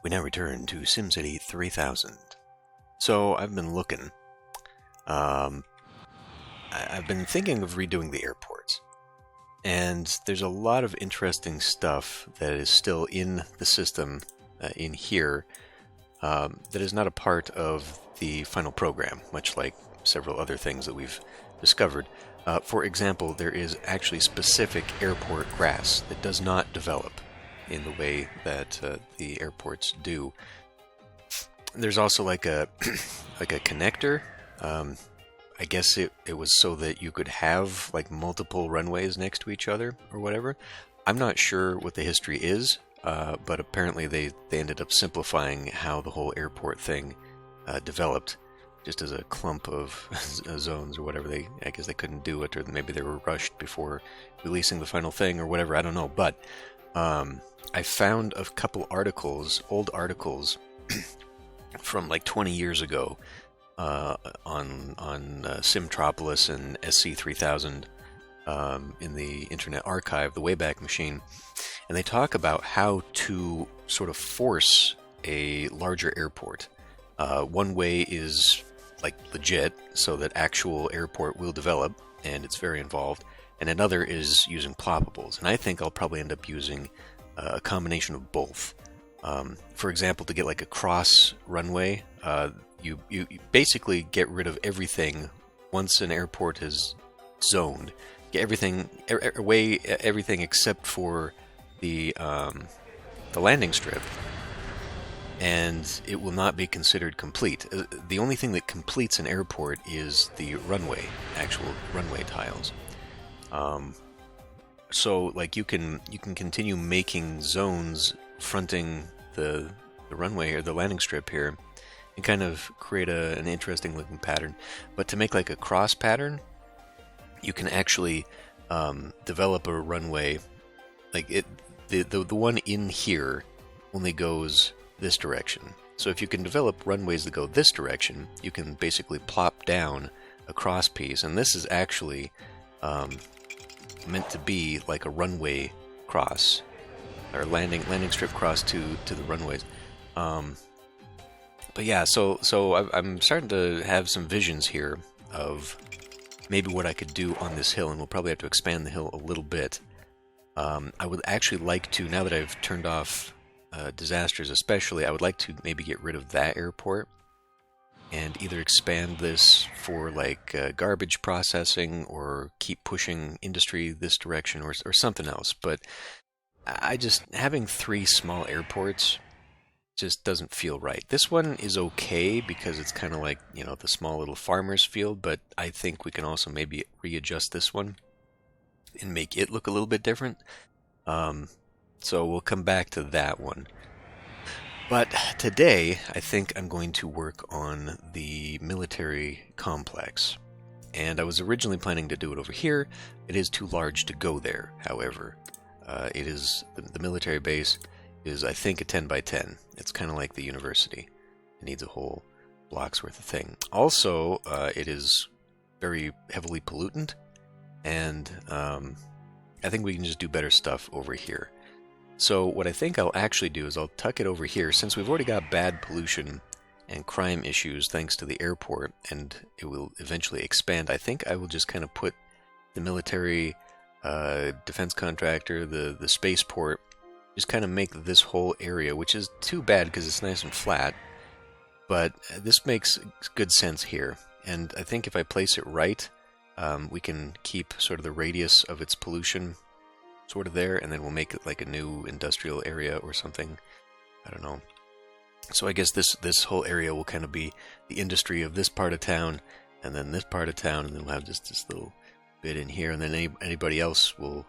We now return to SimCity 3000. So I've been looking. I've been thinking of redoing the airports. And there's a lot of interesting stuff that is still in the system, in here, that is not a part of the final program, much like several other things that we've discovered. For example, there is actually specific airport grass that does not develop in the way that the airports do. There's also like a like a connector. I guess it was so that you could have like multiple runways next to each other or whatever. I'm not sure what the history is, but apparently they ended up simplifying how the whole airport thing developed, just as a clump of zones or whatever. I guess they couldn't do it, or maybe they were rushed before releasing the final thing or whatever. I don't know, but I found a couple articles, old articles from like 20 years ago, on Simtropolis and SC3000 in the Internet Archive, the Wayback Machine, and they talk about how to sort of force a larger airport. One way is like legit, so that actual airport will develop, and it's very involved, and another is using ploppables, and I think I'll probably end up using a combination of both. For example, to get like a cross runway, you basically get rid of everything once an airport is zoned. Get everything away, everything except for the landing strip, and it will not be considered complete. The only thing that completes an airport is the runway, actual runway tiles. So like you can continue making zones fronting the runway or the landing strip here, and kind of create an interesting looking pattern. But to make like a cross pattern, you can actually develop a runway like it. The one in here only goes this direction. So if you can develop runways that go this direction, you can basically plop down a cross piece, and this is actually meant to be like a runway cross, or landing strip cross to the runways. But yeah, so I'm starting to have some visions here of maybe what I could do on this hill, and we'll probably have to expand the hill a little bit. I would actually like to, now that I've turned off disasters especially, I would like to maybe get rid of that airport and either expand this for like garbage processing, or keep pushing industry this direction, or something else. But I just, having 3 small airports just doesn't feel right. This one is okay because it's kind of like, you know, the small little farmer's field, but I think we can also maybe readjust this one and make it look a little bit different. So we'll come back to that one. But today, I think I'm going to work on the military complex. And I was originally planning to do it over here. It is too large to go there, however. It is, the military base is, I think, a 10 by 10. It's kind of like the university. It needs a whole block's worth of thing. Also, it is very heavily pollutant, and I think we can just do better stuff over here. So what I think I'll actually do is I'll tuck it over here, since we've already got bad pollution and crime issues thanks to the airport, and it will eventually expand. I think I will just kind of put the military defense contractor, the spaceport, just kind of make this whole area, which is too bad because it's nice and flat, but this makes good sense here. And I think if I place it right, we can keep sort of the radius of its pollution sort of there, and then we'll make it like a new industrial area or something. I don't know. So I guess this whole area will kind of be the industry of this part of town, and then this part of town, and then we'll have just this little bit in here, and then anybody else will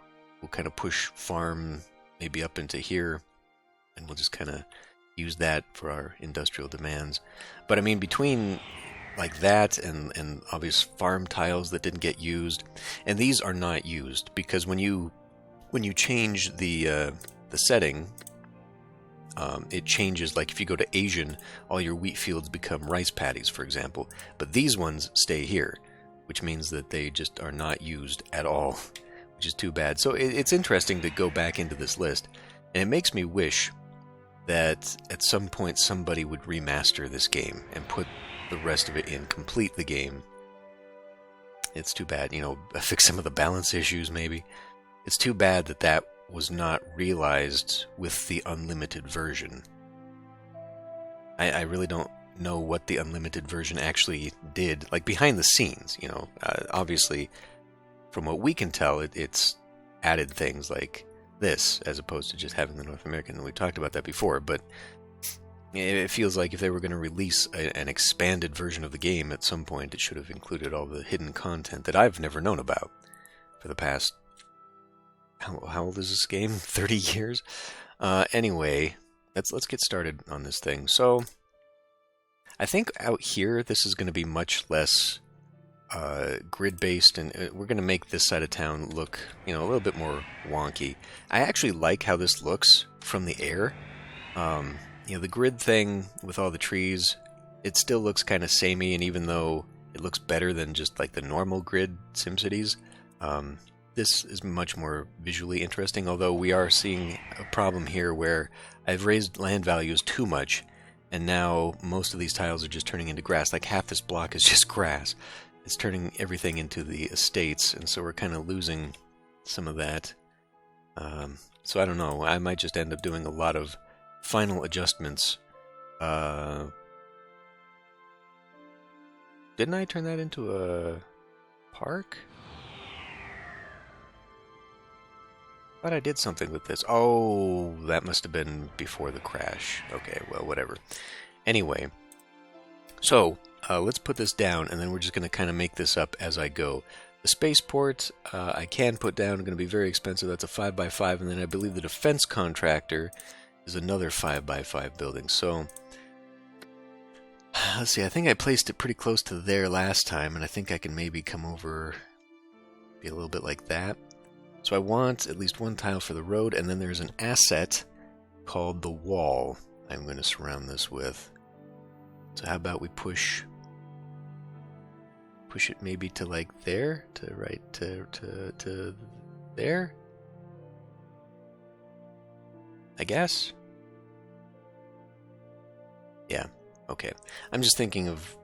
kind of push farm maybe up into here, and we'll just kind of use that for our industrial demands. But I mean, between like that and obvious farm tiles that didn't get used, and these are not used because when you change the setting, it changes. Like if you go to Asian, all your wheat fields become rice paddies, for example. But these ones stay here, which means that they just are not used at all, which is too bad. So it's interesting to go back into this list, and it makes me wish that at some point somebody would remaster this game and put the rest of it in, complete the game. It's too bad, you know, fix some of the balance issues maybe. It's too bad that that was not realized with the unlimited version. I really don't know what the unlimited version actually did, like behind the scenes, you know. Obviously, from what we can tell, it's added things like this, as opposed to just having the North American, and we talked about that before, but it feels like if they were going to release an expanded version of the game at some point, it should have included all the hidden content that I've never known about for the past... How old is this game? 30 years? Anyway, let's get started on this thing. So, I think out here this is going to be much less grid-based, and we're going to make this side of town look, you know, a little bit more wonky. I actually like how this looks from the air. You know, the grid thing with all the trees, it still looks kind of samey, and even though it looks better than just like the normal grid SimCities, this is much more visually interesting, although we are seeing a problem here where I've raised land values too much, and now most of these tiles are just turning into grass. Like half this block is just grass. It's turning everything into the estates, and so we're kind of losing some of that. So I don't know, I might just end up doing a lot of final adjustments. Didn't I turn that into a park? I thought I did something with this. Oh, that must have been before the crash. Okay, well, whatever. Anyway, so let's put this down, and then we're just going to kind of make this up as I go. The spaceport I can put down, going to be very expensive. That's a 5x5, and then I believe the defense contractor is another 5x5 building. So, let's see, I think I placed it pretty close to there last time, and I think I can maybe come over, be a little bit like that. So I want at least one tile for the road, and then there's an asset called the wall I'm going to surround this with. So how about we push it maybe to like there, to right to there, I guess. Yeah, okay. I'm just thinking of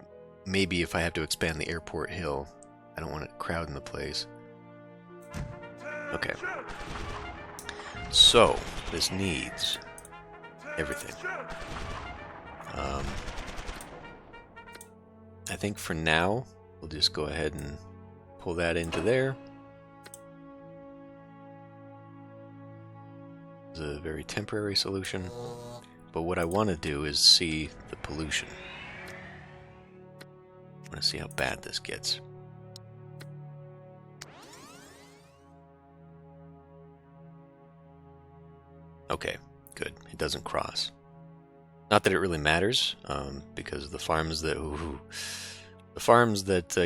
maybe if I have to expand the airport hill, I don't want it crowding the place. Okay. So, this needs everything. I think for now, we'll just go ahead and pull that into there. It's a very temporary solution. But what I want to do is see the pollution. I want to see how bad this gets. Okay, good. It doesn't cross. Not that it really matters, because the farms that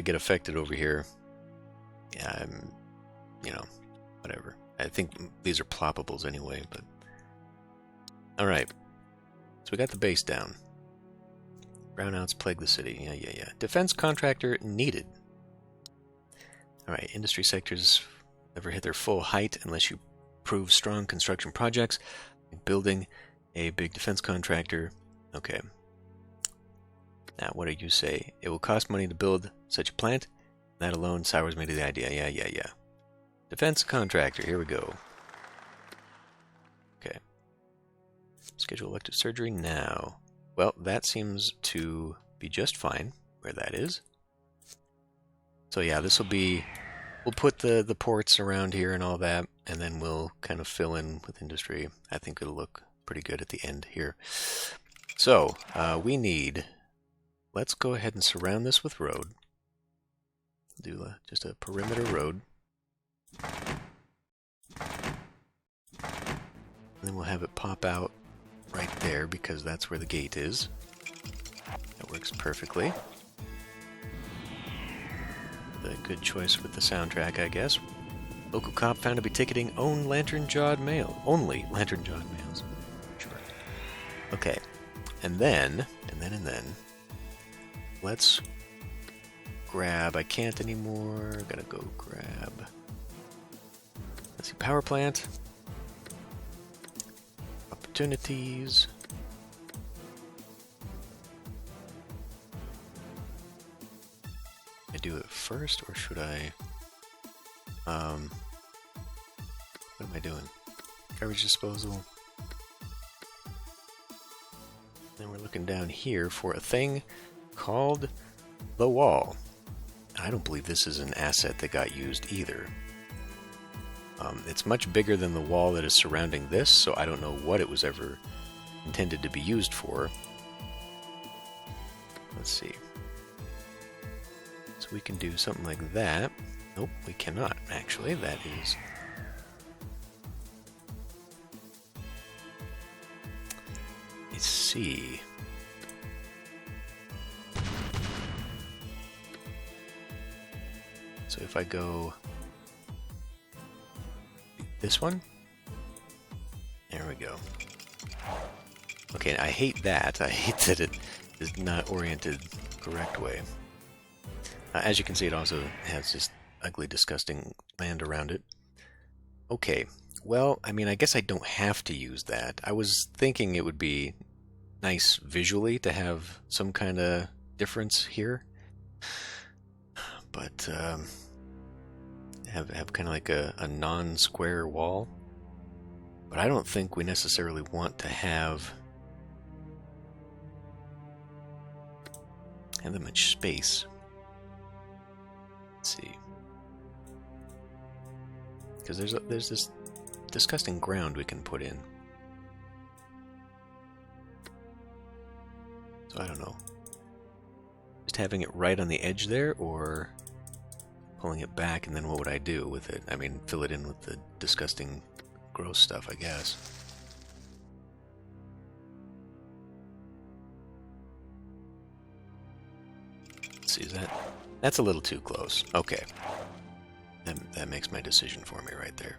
get affected over here, yeah, you know, whatever. I think these are ploppables anyway. But all right, so we got the base down. Brownouts plague the city. Yeah. Defense contractor needed. All right, industry sectors never hit their full height unless you prove strong construction projects, like building a big defense contractor. Okay. Now, what do you say? It will cost money to build such a plant. That alone sours me to the idea. Yeah. Defense contractor, here we go. Okay. Schedule elective surgery now. Well, that seems to be just fine where that is. So yeah, this will be... We'll put the ports around here and all that, and then we'll kind of fill in with industry. I think it'll look pretty good at the end here. So, we need... Let's go ahead and surround this with road. Do just a perimeter road. And then we'll have it pop out right there, because that's where the gate is. That works perfectly. A good choice with the soundtrack, I guess. Local cop found to be ticketing own lantern-jawed mail. Only lantern-jawed mails. Sure. Okay. And then, let's grab... I can't anymore. Gotta go grab... Let's see, power plant. Opportunities. do it first, or should I... what am I doing? Garbage disposal. Then we're looking down here for a thing called the wall. I don't believe this is an asset that got used either. It's much bigger than the wall that is surrounding this, so I don't know what it was ever intended to be used for. Let's see. So we can do something like that. Nope, we cannot, actually. That is... Let's see. So if I go... this one? There we go. Okay, I hate that. I hate that it is not oriented the correct way. As you can see, it also has this ugly, disgusting land around it. Okay, well, I mean, I guess I don't have to use that. I was thinking it would be nice visually to have some kind of difference here. But, have kind of like a non-square wall. But I don't think we necessarily want to have that much space. Let's see. Because there's this disgusting ground we can put in. So I don't know. Just having it right on the edge there, or pulling it back, and then what would I do with it? I mean, fill it in with the disgusting, gross stuff, I guess. Let's see, that's a little too close. Okay. That makes my decision for me right there.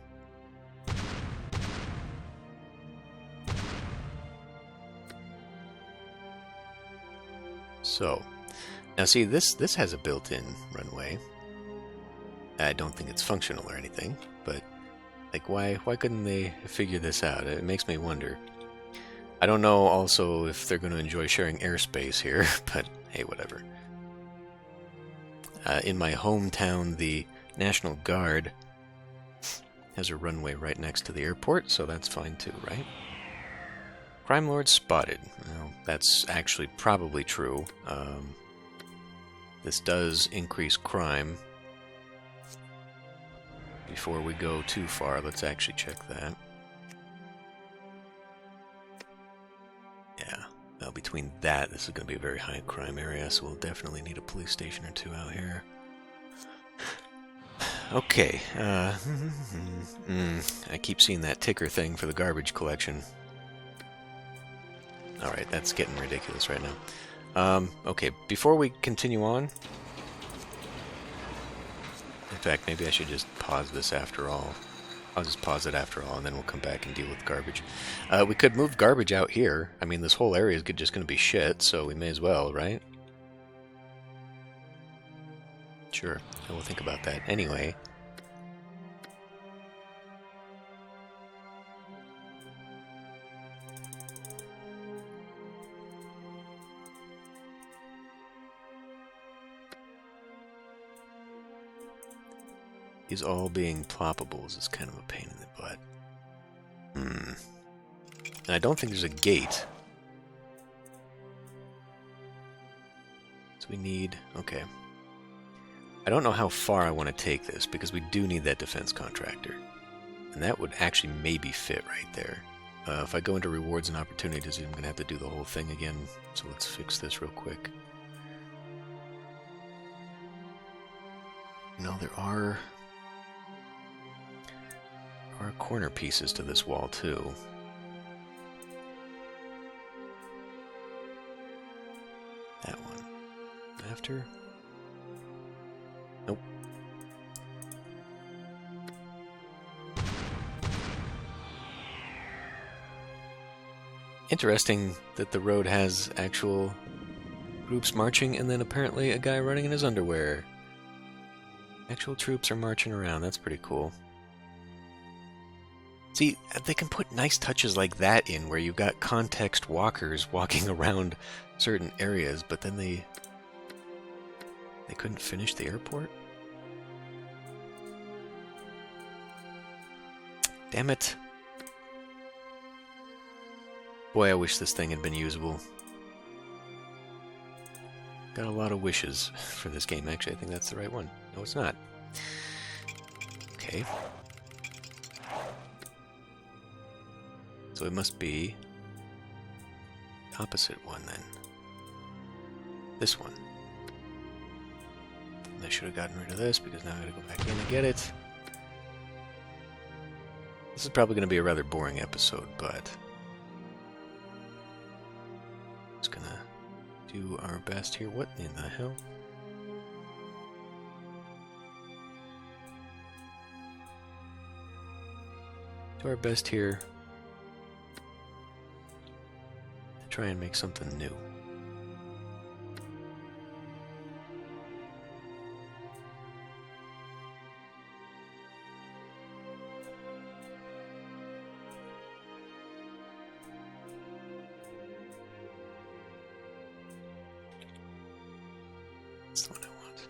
So, now see, this has a built-in runway. I don't think it's functional or anything, but like, why couldn't they figure this out? It makes me wonder. I don't know also if they're going to enjoy sharing airspace here, but hey, whatever. In my hometown, the National Guard has a runway right next to the airport, so that's fine too, right? Crime lord spotted. Well, that's actually probably true. This does increase crime. Before we go too far, let's actually check that. Yeah, well, between that, this is going to be a very high crime area, so we'll definitely need a police station or two out here. Okay, I keep seeing that ticker thing for the garbage collection. Alright, that's getting ridiculous right now. Okay, before we continue on... In fact, maybe I should just pause this after all. I'll just pause it after all, and then we'll come back and deal with garbage. We could move garbage out here. I mean, this whole area is just going to be shit, so we may as well, right? Sure, I will think about that. Anyway... These all being ploppables is kind of a pain in the butt. And I don't think there's a gate. So we need... okay. I don't know how far I want to take this, because we do need that defense contractor. And that would actually maybe fit right there. If I go into rewards and opportunities, I'm going to have to do the whole thing again. So let's fix this real quick. You know, there are corner pieces to this wall too. That one. After? Nope. Interesting that the road has actual groups marching and then apparently a guy running in his underwear. Actual troops are marching around. That's pretty cool. See, they can put nice touches like that in where you've got context walkers walking around certain areas, but then they They couldn't finish the airport? Damn it. Boy, I wish this thing had been usable. Got a lot of wishes for this game. Actually, I think that's the right one. No, it's not. Okay. So it must be the opposite one then. This one. And I should have gotten rid of this because now I gotta go back in and get it. This is probably going to be a rather boring episode, but just gonna do our best here. What in the hell? Do our best here to try and make something new. That's the one I want.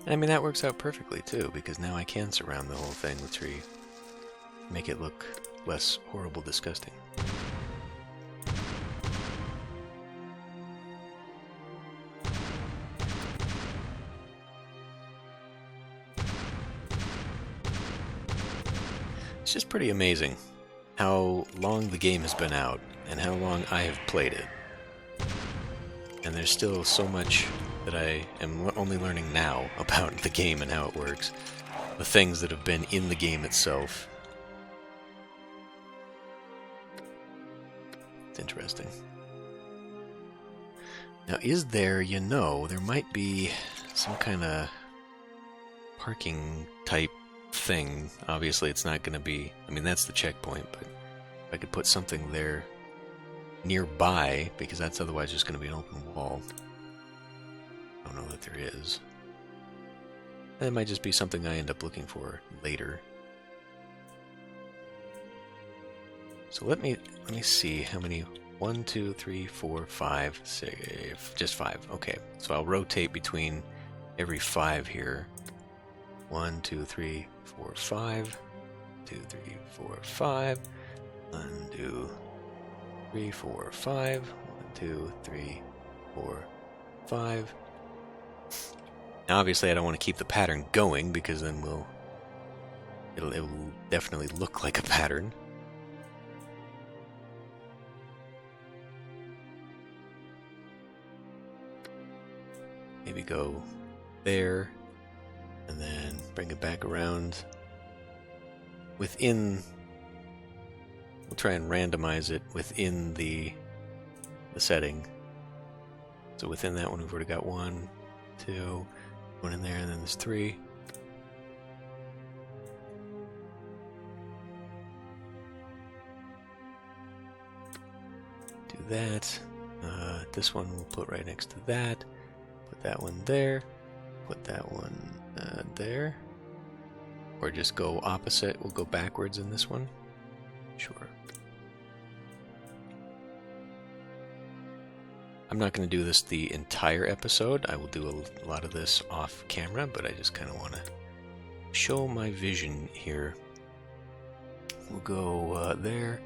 I mean, that works out perfectly too, because now I can surround the whole thing with tree. Make it look less horrible, disgusting. It's just pretty amazing how long the game has been out and how long I have played it. And there's still so much that I am only learning now about the game and how it works. The things that have been in the game itself. It's interesting. Now, is there, you know, there might be some kind of parking type thing. Obviously, it's not going to be, I mean, that's the checkpoint, but if I could put something there nearby, because that's otherwise just going to be an open wall. I don't know that there is. That might just be something I end up looking for later. So let me see how many. 1, 2, 3, 4, 5, 6, just 5. Okay, so I'll rotate between every 5 here. 1, 2, 3, 4, 5. 2, 3, 4, 5. 1, 2, 3, 4, 5. 1, 2, 3, 4, 5. Now, obviously, I don't want to keep the pattern going because then it will definitely look like a pattern. Maybe go there, and then bring it back around within. We'll try and randomize it within the setting. So within that one, we've already got 1, 2, 1 in there, and then there's 3. Do that. This one we'll put right next to that. Put that one there. Put that one there. Or just go opposite. We'll go backwards in this one. Sure. I'm not going to do this the entire episode. I will do a lot of this off camera, but I just kind of want to show my vision here. We'll go there,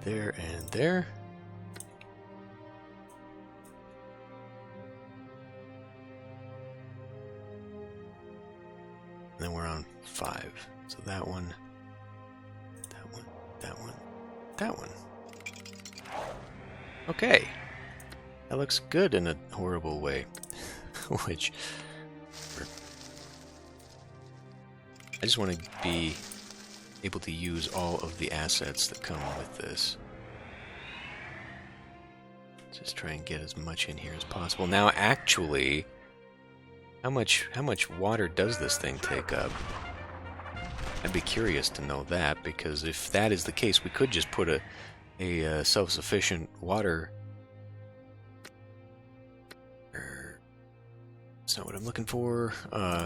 there, and there. And then we're on 5. So that one, that one, that one, that one. Okay. That looks good in a horrible way. Which I just want to be able to use all of the assets that come with this. Just try and get as much in here as possible. Now, actually, how much water does this thing take up? I'd be curious to know that, because if that is the case, we could just put a self-sufficient water That's not what I'm looking for.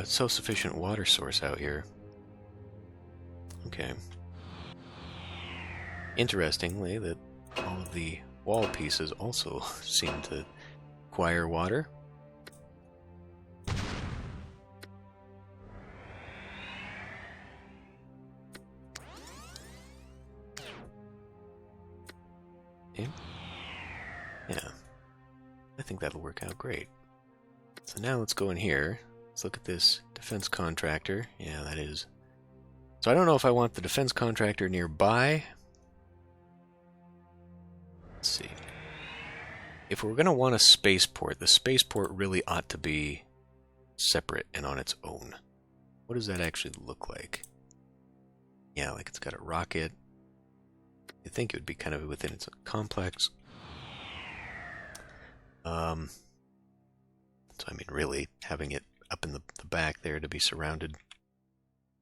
Self-sufficient water source out here. Okay. Interestingly, that all of the wall pieces also seem to require water. Okay. Yeah. I think that'll work out great. So now let's go in here. Let's look at this defense contractor. Yeah, that is. So I don't know if I want the defense contractor nearby. Let's see. If we're going to want a spaceport, the spaceport really ought to be separate and on its own. What does that actually look like? Yeah, like it's got a rocket. I think it would be kind of within its complex. So I mean, really, having it up in the back there to be surrounded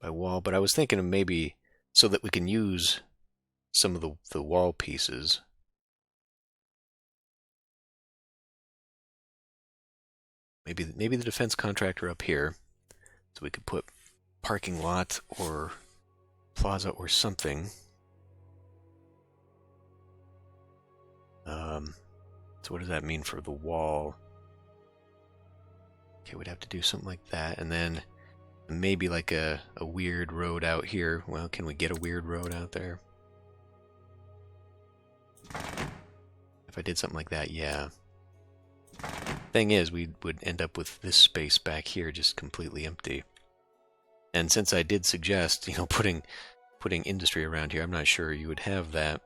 by wall. But I was thinking of maybe so that we can use some of the wall pieces. Maybe the defense contractor up here, so we could put parking lot or plaza or something. So what does that mean for the wall? Okay, we'd have to do something like that, and then maybe like a weird road out here. Well, can we get a weird road out there? If I did something like that, yeah. Thing is, we would end up with this space back here just completely empty. And since I did suggest, putting industry around here, I'm not sure you would have that,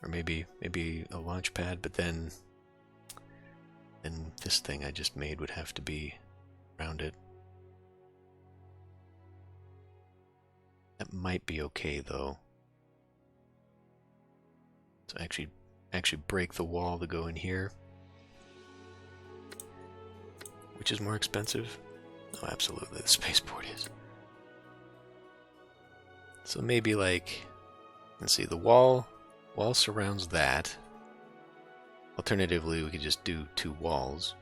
or maybe a launch pad. But then this thing I just made would have to be around it. That might be okay though. So actually break the wall to go in here. Which is more expensive? Oh, absolutely, the spaceport is. So maybe like, let's see, the wall surrounds that. Alternatively, we could just do 2 walls.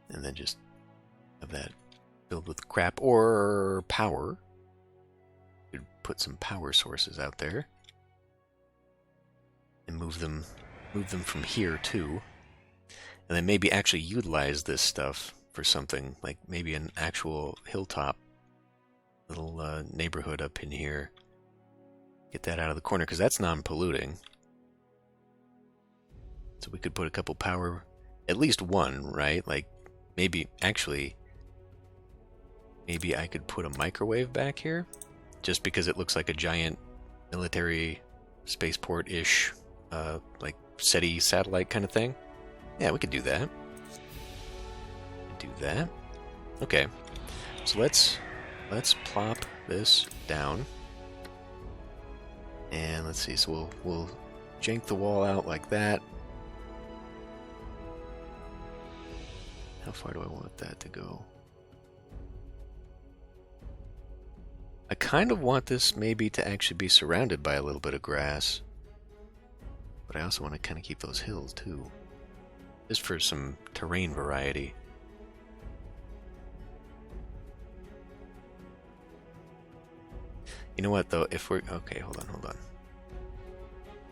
And then just have that filled with crap or power. We could put some power sources out there. And move them from here too, and then maybe actually utilize this stuff for something, like maybe an actual hilltop little neighborhood up in here. Get that out of the corner, because that's non-polluting. So we could put a couple power, at least one, right? Like maybe I could put a microwave back here, just because it looks like a giant military spaceport-ish, like SETI satellite kind of thing. Yeah, we could do that. Okay, so let's plop this down, and let's see. So we'll jank the wall out like that. How far do I want that to go? I kind of want this maybe to actually be surrounded by a little bit of grass. But I also want to kind of keep those hills too. Just for some terrain variety. You know what though, if we're... Okay, hold on.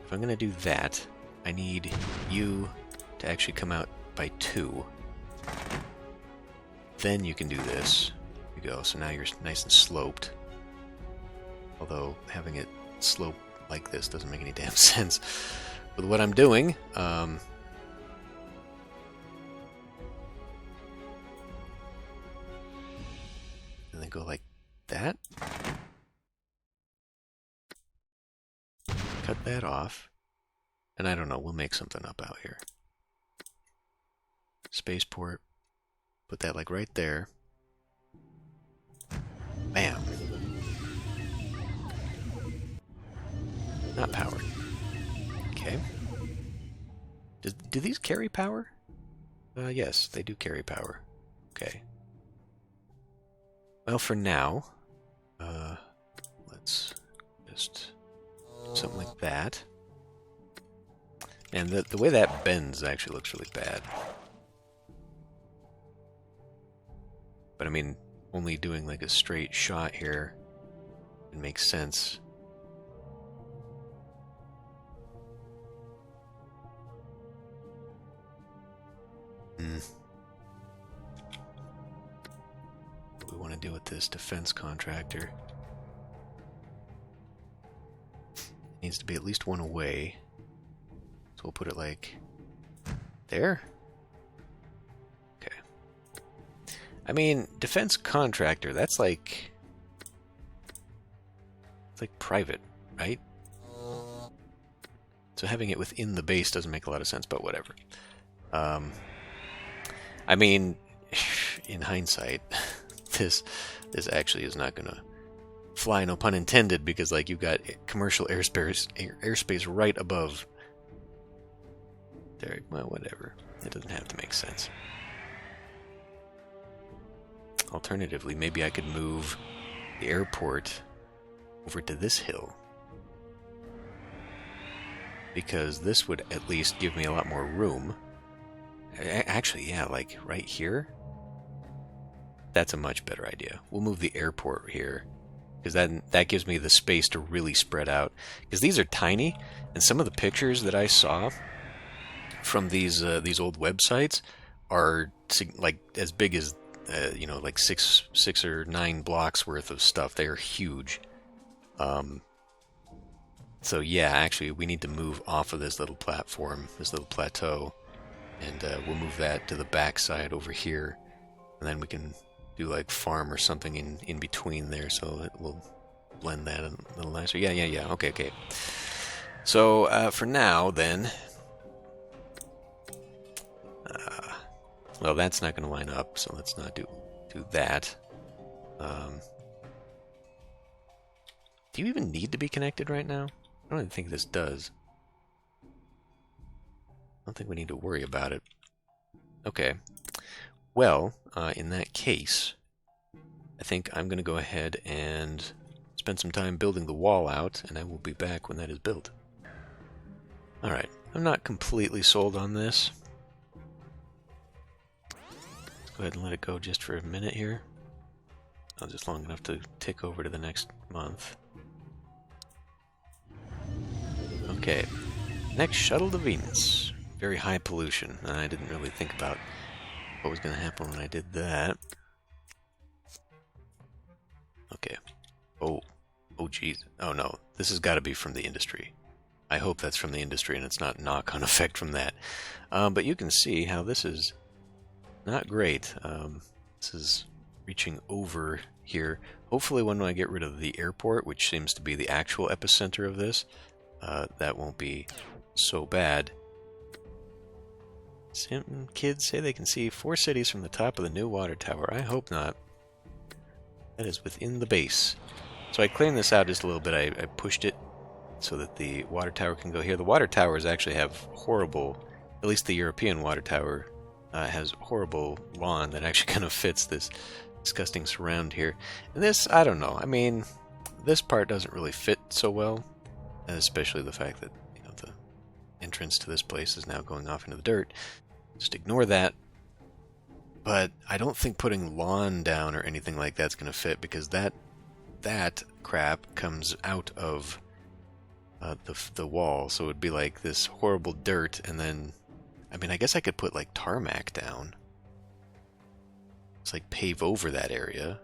If I'm going to do that, I need you to actually come out by 2. Then you can do this. There you go, so now you're nice and sloped. Although having it slope like this doesn't make any damn sense with what I'm doing. And then go like that. Cut that off. And I don't know, we'll make something up out here. Spaceport. Put that like right there. Bam. Not powered. Okay. Do these carry power? Yes, they do carry power. Okay. Well, for now, let's just do something like that. And the way that bends actually looks really bad. But I mean, only doing like a straight shot here, it makes sense. What do we want to do with this defense contractor? Needs to be at least one away. So we'll put it like there. Okay. I mean, defense contractor, that's like... it's like private, right? So having it within the base doesn't make a lot of sense, but whatever. I mean, in hindsight, this actually is not gonna fly, no pun intended, because like you've got commercial airspace right above there. Well, whatever. It doesn't have to make sense. Alternatively, maybe I could move the airport over to this hill, because this would at least give me a lot more room. Actually, yeah, like right here. That's a much better idea. We'll move the airport here, because that gives me the space to really spread out. Because these are tiny, and some of the pictures that I saw from these old websites are like as big as you know, like six or 9 blocks worth of stuff. They are huge. So yeah, actually, we need to move off of this little platform, this little plateau, and we'll move that to the back side over here, and then we can do like farm or something in between there, so it will blend that a little nicer. Yeah. Okay. So for now, then, well, that's not going to line up, so let's not do that. Do you even need to be connected right now? I don't even think this does. I don't think we need to worry about it. Okay. Well, in that case, I think I'm going to go ahead and spend some time building the wall out, and I will be back when that is built. Alright, I'm not completely sold on this. Let's go ahead and let it go just for a minute here. Not just long enough to tick over to the next month. Okay, next shuttle to Venus. Very high pollution. I didn't really think about what was going to happen when I did that. Okay. Oh geez. Oh no, this has got to be from the industry. I hope that's from the industry and it's not knock-on effect from that. But you can see how this is not great. This is reaching over here. Hopefully when I get rid of the airport, which seems to be the actual epicenter of this, that won't be so bad. Sim kids say they can see 4 cities from the top of the new water tower. I hope not. That is within the base. So I cleaned this out just a little bit. I pushed it so that the water tower can go here. The water towers actually have horrible, at least the European water tower has horrible lawn that actually kind of fits this disgusting surround here. And this, I don't know. I mean, this part doesn't really fit so well, especially the fact that, you know, the entrance to this place is now going off into the dirt. Just ignore that. But I don't think putting lawn down or anything like that's going to fit, because that crap comes out of the wall. So it would be like this horrible dirt, and then, I mean, I guess I could put like tarmac down. It's like pave over that area.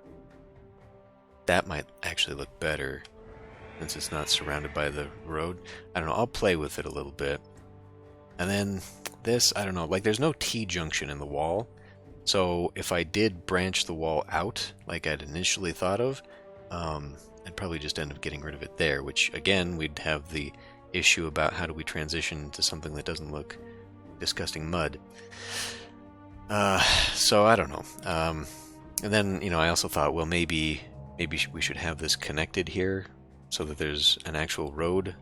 That might actually look better, since it's not surrounded by the road. I don't know, I'll play with it a little bit. And then this, I don't know, like there's no T-junction in the wall. So if I did branch the wall out, like I'd initially thought of, I'd probably just end up getting rid of it there, which again, we'd have the issue about how do we transition to something that doesn't look disgusting mud. So I don't know. And then, you know, I also thought, well, maybe we should have this connected here so that there's an actual road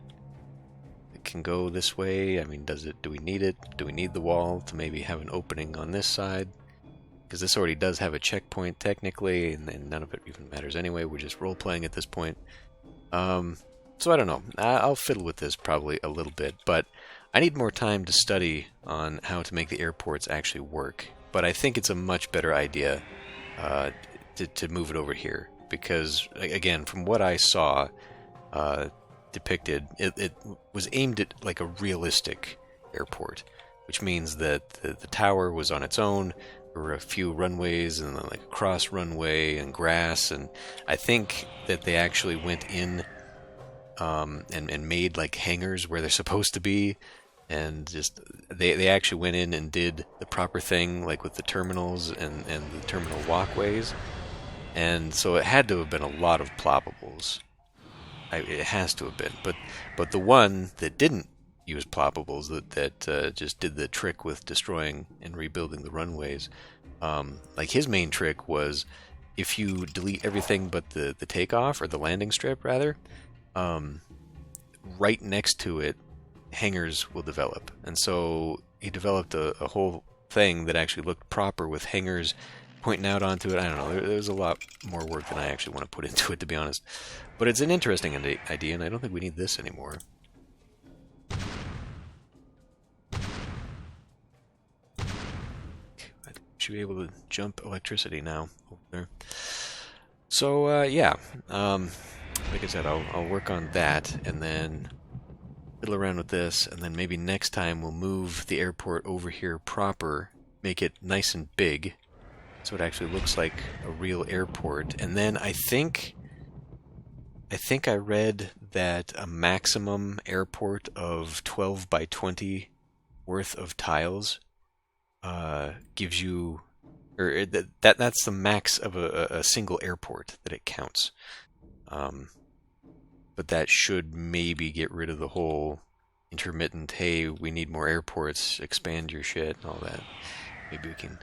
that can go this way. I mean, do we need it? Do we need the wall to maybe have an opening on this side? Because this already does have a checkpoint technically, and none of it even matters anyway. We're just role-playing at this point. So I don't know. I'll fiddle with this probably a little bit, but I need more time to study on how to make the airports actually work, but I think it's a much better idea uh, to move it over here because, again, from what I saw depicted, it was aimed at like a realistic airport, which means that the tower was on its own. There were a few runways and then like a cross runway and grass, and I think that they actually went in and made like hangars where they're supposed to be, and just they actually went in and did the proper thing, like with the terminals and the terminal walkways, and so it had to have been a lot of ploppables. It has to have been, but the one that didn't use ploppables, that just did the trick with destroying and rebuilding the runways, like his main trick was if you delete everything but the takeoff or the landing strip rather, right next to it hangars will develop, and so he developed a whole thing that actually looked proper with hangars pointing out onto it. I don't know, there's a lot more work than I actually want to put into it, to be honest, but it's an interesting idea, and I don't think we need this anymore. I should be able to jump electricity now over there. So yeah, like I said, I'll work on that and then fiddle around with this, and then maybe next time we'll move the airport over here proper, make it nice and big, so it actually looks like a real airport. And then I think I read that a maximum airport of 12 by 20 worth of tiles gives you, or that's the max of a single airport that it counts. But that should maybe get rid of the whole intermittent, hey, we need more airports, expand your shit, and all that. Maybe we can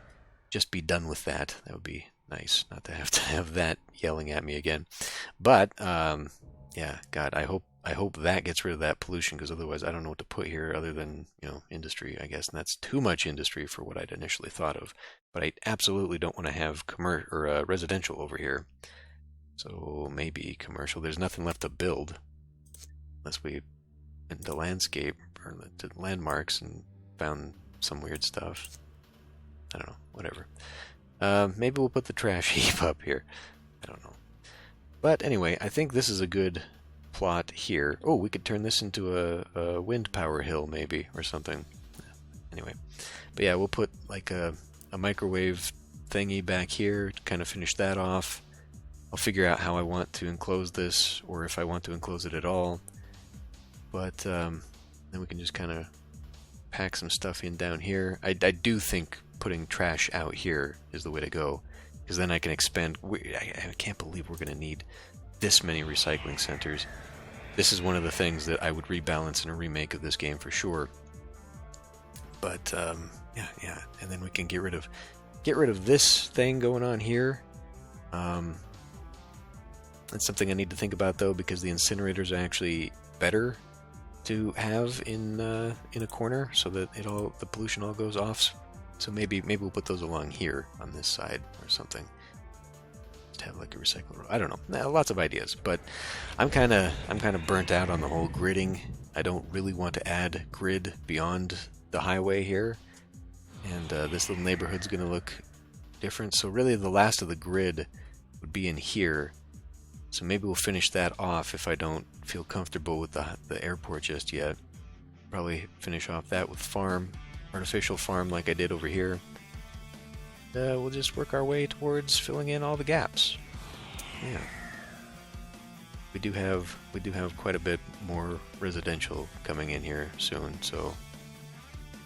just be done with that. That would be nice, not to have that yelling at me again. But yeah, God, I hope that gets rid of that pollution, because otherwise I don't know what to put here other than, industry, I guess, and that's too much industry for what I'd initially thought of. But I absolutely don't want to have residential over here. So maybe commercial. There's nothing left to build unless we went into landscape or to landmarks and found some weird stuff. I don't know, whatever. Maybe we'll put the trash heap up here. I don't know. But anyway, I think this is a good plot here. Oh, we could turn this into a wind power hill maybe, or something. Anyway, but yeah, we'll put like a microwave thingy back here to kind of finish that off. I'll figure out how I want to enclose this, or if I want to enclose it at all. But then we can just kind of pack some stuff in down here. I do think putting trash out here is the way to go, because then I can expand. I can't believe we're going to need this many recycling centers. This is one of the things that I would rebalance in a remake of this game for sure. But yeah, and then we can get rid of this thing going on here. That's something I need to think about though, because the incinerators are actually better to have in a corner, so that the pollution all goes off. So maybe we'll put those along here on this side or something. Just have like a recycler. I don't know. Lots of ideas, but I'm kind of burnt out on the whole gridding. I don't really want to add grid beyond the highway here, and this little neighborhood's going to look different. So really, the last of the grid would be in here. So maybe we'll finish that off if I don't feel comfortable with the airport just yet. Probably finish off that with artificial farm like I did over here. We'll just work our way towards filling in all the gaps. Yeah. We do have quite a bit more residential coming in here soon, so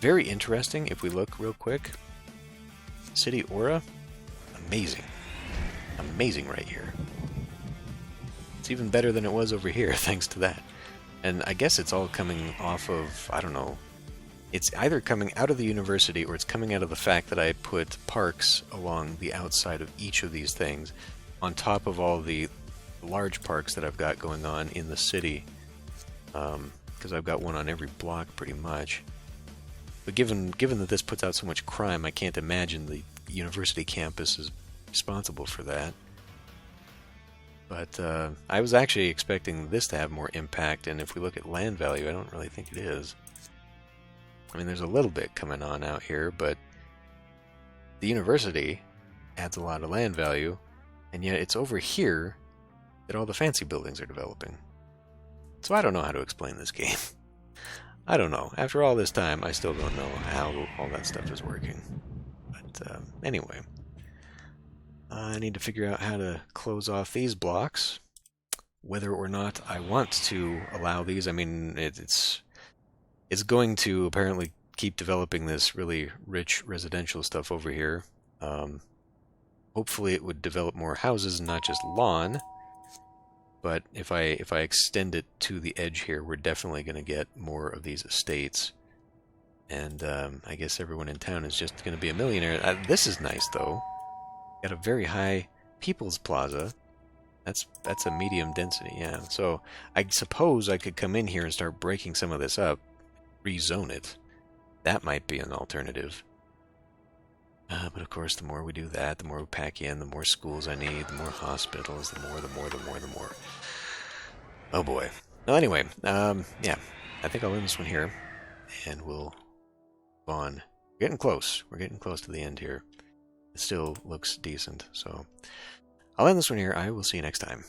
very interesting. If we look real quick, City Aura, amazing right here. It's even better than it was over here thanks to that. And I guess it's all coming off of, I don't know, it's either coming out of the university or it's coming out of the fact that I put parks along the outside of each of these things, on top of all the large parks that I've got going on in the city, because I've got one on every block pretty much. But given that this puts out so much crime, I can't imagine the university campus is responsible for that. But I was actually expecting this to have more impact, and if we look at land value, I don't really think it is. I mean, there's a little bit coming on out here, but the university adds a lot of land value, and yet it's over here that all the fancy buildings are developing. So I don't know how to explain this game. I don't know. After all this time, I still don't know how all that stuff is working. But anyway, I need to figure out how to close off these blocks. Whether or not I want to allow these, I mean, it's going to apparently keep developing this really rich residential stuff over here. Hopefully it would develop more houses and not just lawn. But if I extend it to the edge here, we're definitely going to get more of these estates. And I guess everyone in town is just going to be a millionaire. This is nice, though. Got a very high People's Plaza. That's a medium density, yeah. So I suppose I could come in here and start breaking some of this up, rezone it. That might be an alternative. But of course, the more we do that, the more we pack in, the more schools I need, the more hospitals, the more. Oh boy. Well, anyway, yeah, I think I'll end this one here, and we'll go on. We're getting close. We're getting close to the end here. It still looks decent, so I'll end this one here. I will see you next time.